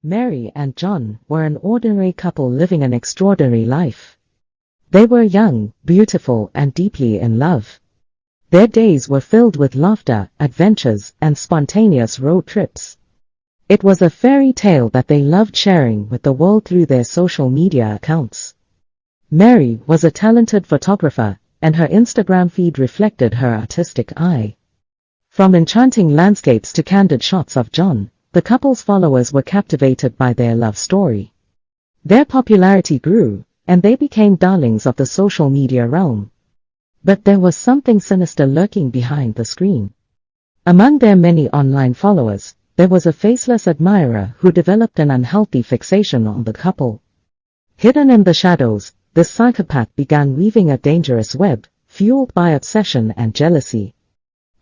Mary and John were an ordinary couple living an extraordinary life. They were young, beautiful, and deeply in love. Their days were filled with laughter, adventures, and spontaneous road trips. It was a fairy tale that they loved sharing with the world through their social media accounts. Mary was a talented photographer, and her Instagram feed reflected her artistic eye. From enchanting landscapes to candid shots of John, the couple's followers were captivated by their love story. Their popularity grew, and they became darlings of the social media realm. But there was something sinister lurking behind the screen. Among their many online followers, there was a faceless admirer who developed an unhealthy fixation on the couple. Hidden in the shadows, this psychopath began weaving a dangerous web, fueled by obsession and jealousy.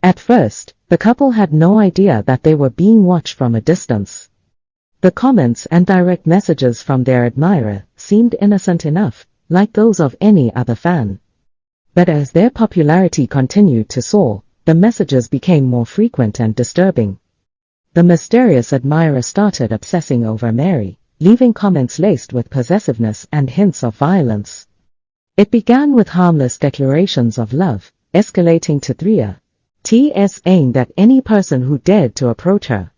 At first, the couple had no idea that they were being watched from a distance. The comments and direct messages from their admirer seemed innocent enough, like those of any other fan. But as their popularity continued to soar, the messages became more frequent and disturbing. The mysterious admirer started obsessing over Mary, leaving comments laced with possessiveness and hints of violence. It began with harmless declarations of love, escalating to threats aimed at any person who dared to approach her.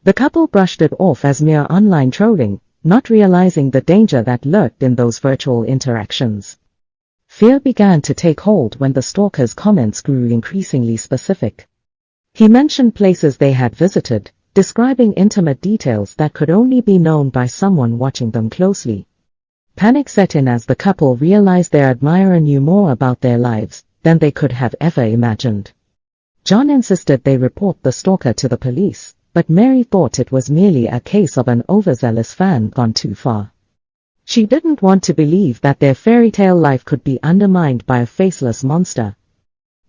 The couple brushed it off as mere online trolling, not realizing the danger that lurked in those virtual interactions. Fear began to take hold when the stalker's comments grew increasingly specific. He mentioned places they had visited, describing intimate details that could only be known by someone watching them closely. Panic set in as the couple realized their admirer knew more about their lives than they could have ever imagined. John insisted they report the stalker to the police, but Mary thought it was merely a case of an overzealous fan gone too far. She didn't want to believe that their fairy tale life could be undermined by a faceless monster.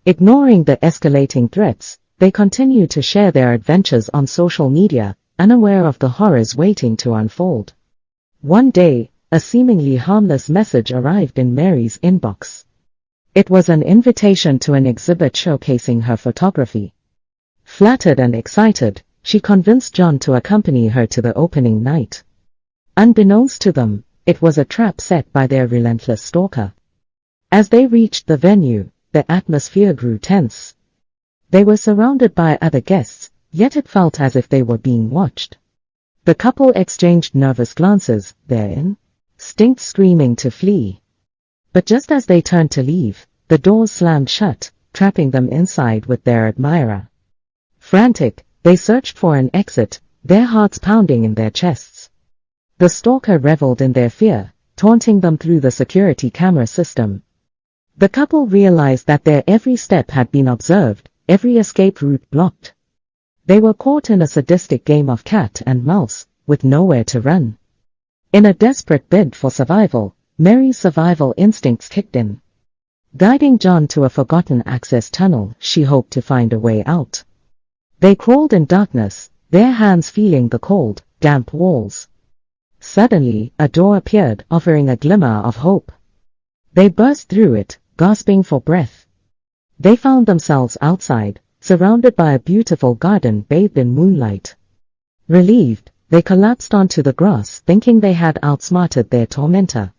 Ignoring the escalating threats, they continued to share their adventures on social media, unaware of the horrors waiting to unfold. One day, a seemingly harmless message arrived in Mary's inbox. It was an invitation to an exhibit showcasing her photography. Flattered and excited, she convinced John to accompany her to the opening night. Unbeknownst to them, it was a trap set by their relentless stalker. As they reached the venue, the atmosphere grew tense. They were surrounded by other guests, yet it felt as if they were being watched. The couple exchanged nervous glances, their instincts screaming to flee. But just as they turned to leave, the doors slammed shut, trapping them inside with their admirer. Frantic, they searched for an exit, their hearts pounding in their chests. The stalker reveled in their fear, taunting them through the security camera system. The couple realized that their every step had been observed, every escape route blocked. They were caught in a sadistic game of cat and mouse, with nowhere to run. In a desperate bid for survival, Mary's survival instincts kicked in. Guiding John to a forgotten access tunnel, she hoped to find a way out. They crawled in darkness, their hands feeling the cold, damp walls. Suddenly, a door appeared, offering a glimmer of hope. They burst through it, gasping for breath. They found themselves outside, surrounded by a beautiful garden bathed in moonlight. Relieved, they collapsed onto the grass, thinking they had outsmarted their tormentor.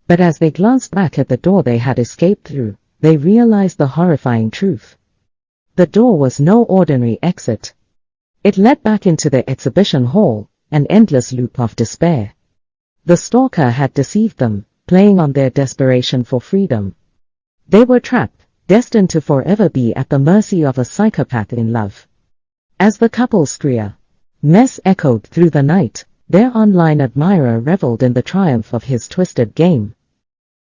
But as they glanced back at the door they had escaped through, they realized the horrifying truth. The door was no ordinary exit. It led back into the exhibition hall, an endless loop of despair. The stalker had deceived them, playing on their desperation for freedom. They were trapped, destined to forever be at the mercy of a psychopath in love. As the couple's screams echoed through the night, their online admirer reveled in the triumph of his twisted game.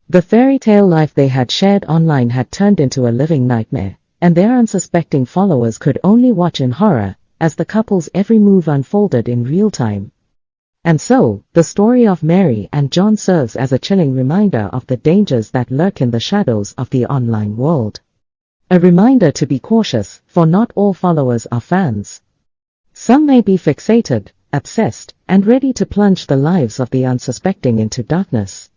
The fairy tale life they had shared online had turned into a living nightmare, and their unsuspecting followers could only watch in horror as the couple's every move unfolded in real time. And so, the story of Mary and John serves as a chilling reminder of the dangers that lurk in the shadows of the online world. A reminder to be cautious, for not all followers are fans. Some may be fixated, obsessed, and ready to plunge the lives of the unsuspecting into darkness.